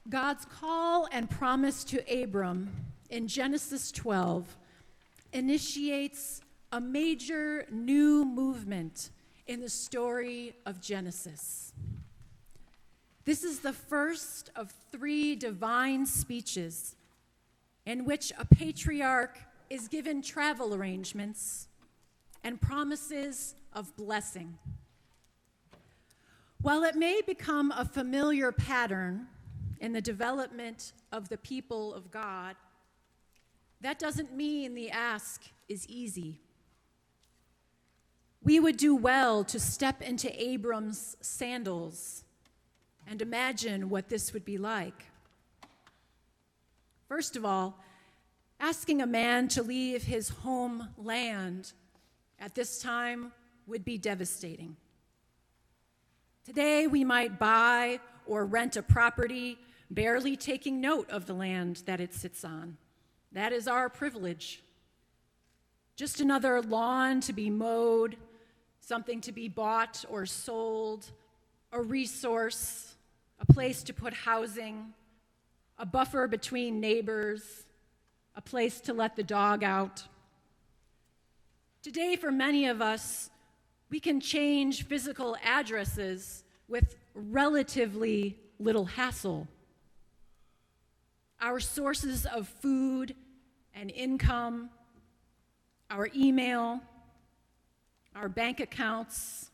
God's call and promise to Abram in Genesis 12 initiates a major new movement in the story of Genesis. This is the first of 3 divine speeches in which a patriarch is given travel arrangements and promises of blessing. While it may become a familiar pattern in the development of the people of God, that doesn't mean the ask is easy. We would do well to step into Abram's sandals and imagine what this would be like. First of all, asking a man to leave his homeland at this time would be devastating. Today, we might buy or rent a property, barely taking note of the land that it sits on. That is our privilege. Just another lawn to be mowed, something to be bought or sold, a resource, a place to put housing, a buffer between neighbors, a place to let the dog out. Today, for many of us, we can change physical addresses with relatively little hassle. Our sources of food and income, our email, our bank accounts,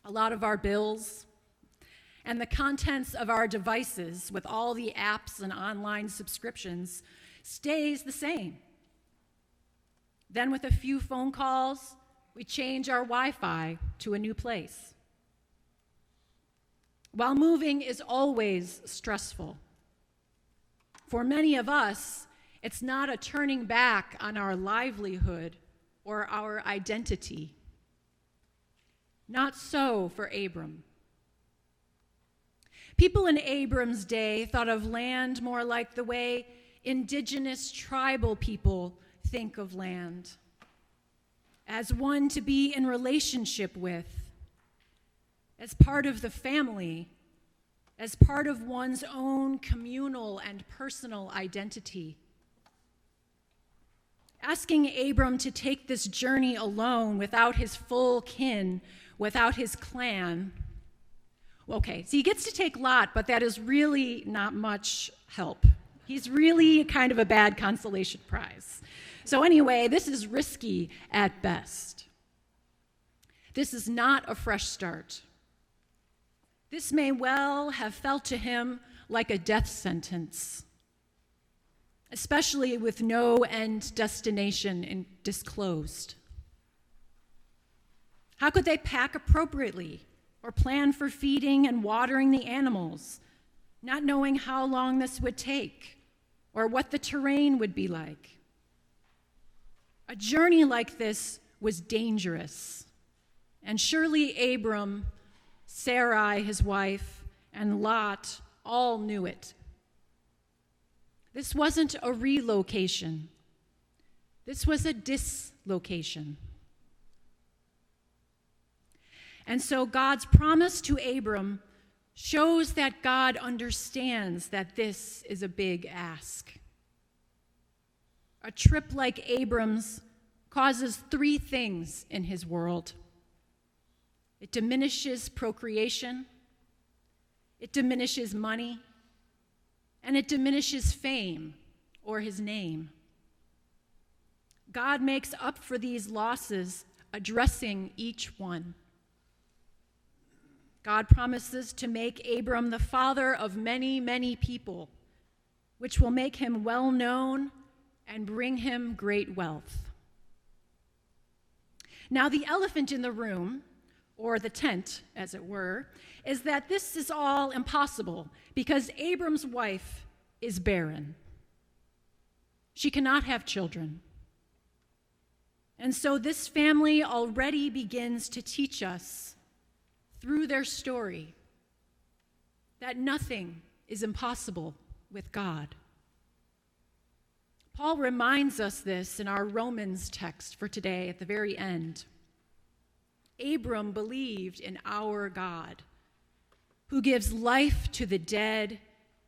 a lot of our bills, and the contents of our devices with all the apps and online subscriptions stays the same. Then with a few phone calls, we change our Wi-Fi to a new place. While moving is always stressful, for many of us, it's not a turning back on our livelihood or our identity. Not so for Abram. People in Abram's day thought of land more like the way indigenous tribal people think of land, as one to be in relationship with, as part of the family, as part of one's own communal and personal identity. Asking Abram to take this journey alone without his full kin, without his clan. Okay, so he gets to take Lot, but that is really not much help. He's really kind of a bad consolation prize. So anyway, this is risky at best. This is not a fresh start. This may well have felt to him like a death sentence, especially with no end destination disclosed. How could they pack appropriately or plan for feeding and watering the animals, not knowing how long this would take or what the terrain would be like? A journey like this was dangerous, and surely Abram, Sarai, his wife, and Lot all knew it. This wasn't a relocation. This was a dislocation. And so God's promise to Abram shows that God understands that this is a big ask. A trip like Abram's causes 3 things in his world. It diminishes procreation, it diminishes money, and it diminishes fame or his name. God makes up for these losses, addressing each one. God promises to make Abram the father of many, many people, which will make him well known and bring him great wealth. Now, the elephant in the room, or the tent, as it were, is that this is all impossible because Abram's wife is barren. She cannot have children. And so this family already begins to teach us through their story that nothing is impossible with God. Paul reminds us this in our Romans text for today at the very end. Abram believed in our God, who gives life to the dead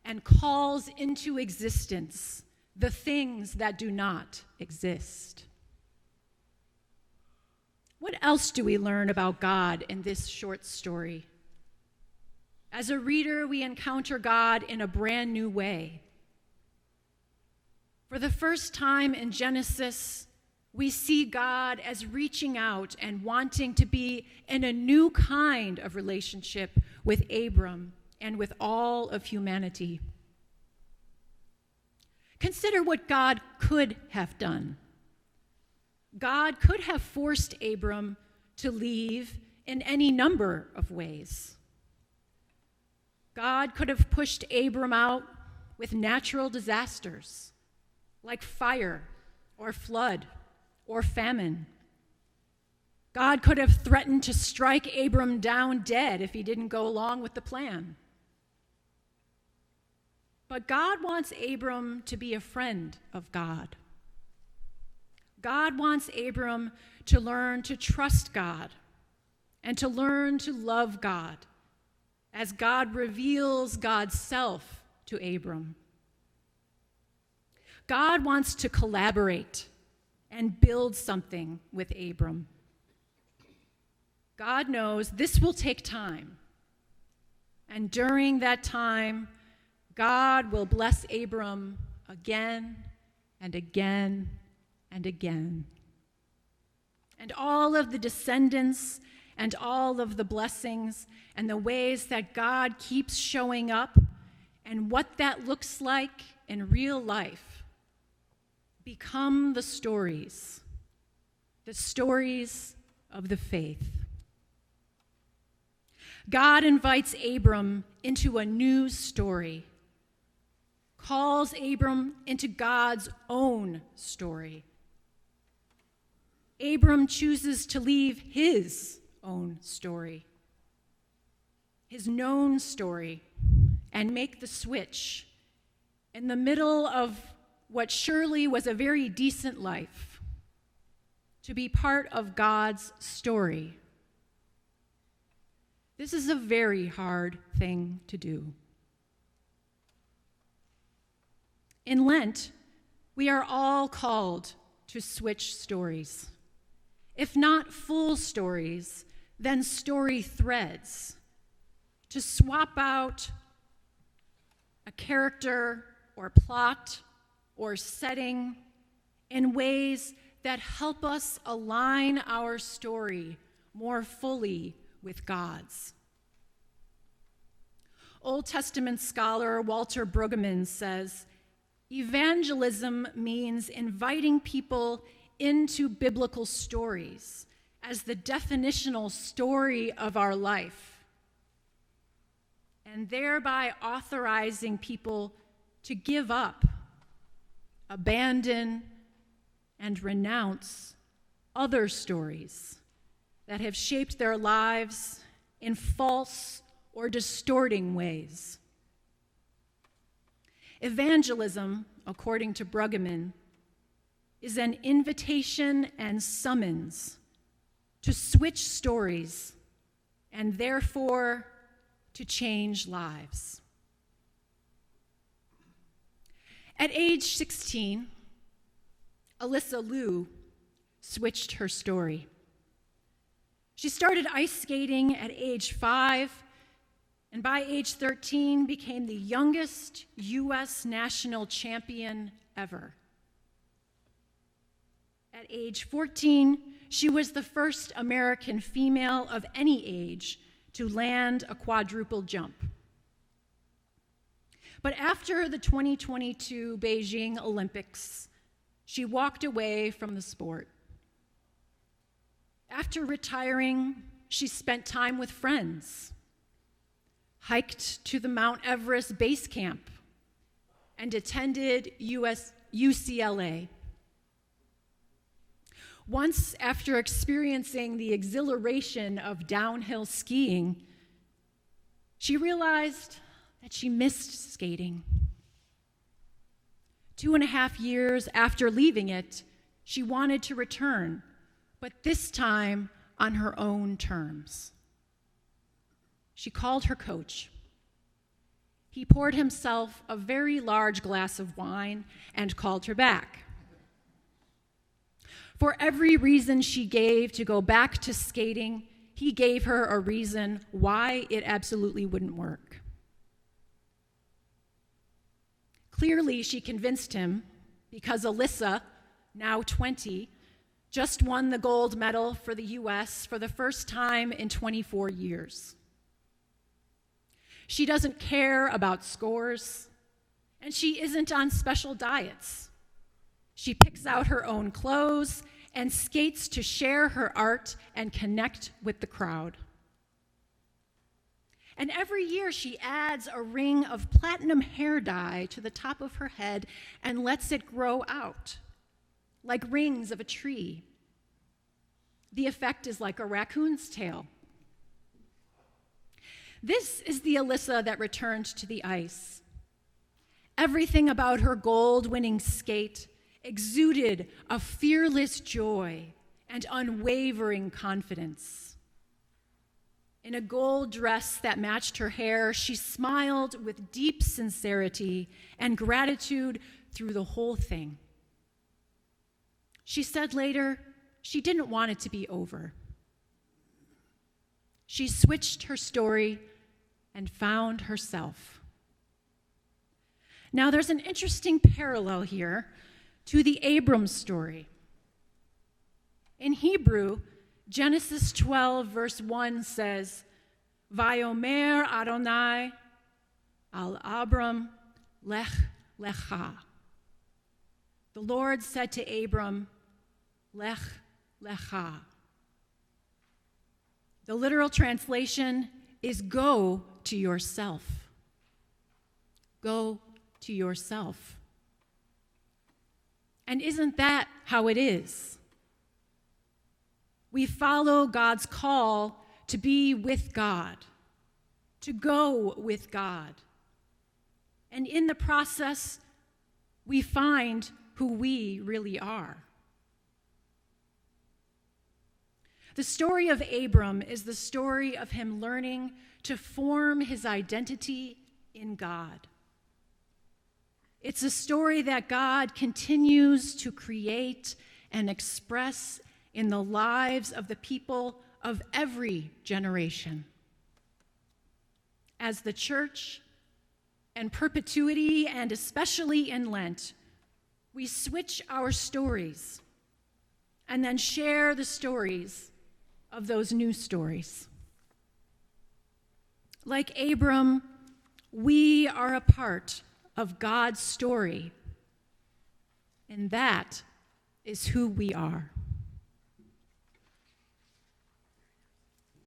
and calls into existence the things that do not exist. What else do we learn about God in this short story? As a reader, we encounter God in a brand new way. For the first time in Genesis, we see God as reaching out and wanting to be in a new kind of relationship with Abram and with all of humanity. Consider what God could have done. God could have forced Abram to leave in any number of ways. God could have pushed Abram out with natural disasters like fire or flood or famine. God could have threatened to strike Abram down dead if he didn't go along with the plan. But God wants Abram to be a friend of God. God wants Abram to learn to trust God and to learn to love God as God reveals God's self to Abram. God wants to collaborate and build something with Abram. God knows this will take time, and during that time, God will bless Abram again and again and again. And all of the descendants and all of the blessings and the ways that God keeps showing up and what that looks like in real life become the stories of the faith. God invites Abram into a new story, calls Abram into God's own story. Abram chooses to leave his own story, his known story, and make the switch in the middle of what surely was a very decent life to be part of God's story. This is a very hard thing to do. In Lent, we are all called to switch stories. If not full stories, then story threads. To swap out a character or plot or setting in ways that help us align our story more fully with God's. Old Testament scholar Walter Brueggemann says, evangelism means inviting people into biblical stories as the definitional story of our life, and thereby authorizing people to give up, abandon, and renounce other stories that have shaped their lives in false or distorting ways. Evangelism, according to Brueggemann, is an invitation and summons to switch stories and therefore to change lives. At age 16, Alyssa Liu switched her story. She started ice skating at age 5, and by age 13 became the youngest U.S. national champion ever. At age 14, she was the first American female of any age to land a quadruple jump. But after the 2022 Beijing Olympics, she walked away from the sport. After retiring, she spent time with friends, hiked to the Mount Everest base camp, and attended UCLA. Once, after experiencing the exhilaration of downhill skiing, she realized that she missed skating. 2.5 years after leaving it, she wanted to return, but this time on her own terms. She called her coach he poured himself a very large glass of wine and called her back. For every reason she gave to go back to skating, he gave her a reason why it absolutely wouldn't work. Clearly, she convinced him because Alyssa, now 20, just won the gold medal for the U.S. for the first time in 24 years. She doesn't care about scores, and she isn't on special diets. She picks out her own clothes and skates to share her art and connect with the crowd. And every year she adds a ring of platinum hair dye to the top of her head and lets it grow out, like rings of a tree. The effect is like a raccoon's tail. This is the Alyssa that returned to the ice. Everything about her gold-winning skate exuded a fearless joy and unwavering confidence. In a gold dress that matched her hair, she smiled with deep sincerity and gratitude through the whole thing. She said later she didn't want it to be over. She switched her story and found herself. Now, there's an interesting parallel here to the Abram story. In Hebrew, Genesis 12, verse 1 says, Vayomer Adonai al Abram lech lecha. The Lord said to Abram, lech lecha. The literal translation is go to yourself. Go to yourself. And isn't that how it is? We follow God's call to be with God, to go with God. And in the process, we find who we really are. The story of Abram is the story of him learning to form his identity in God. It's a story that God continues to create and express in the lives of the people of every generation. As the church, and perpetuity, and especially in Lent, we switch our stories and then share the stories of those new stories. Like Abram, we are a part of God's story, and that is who we are.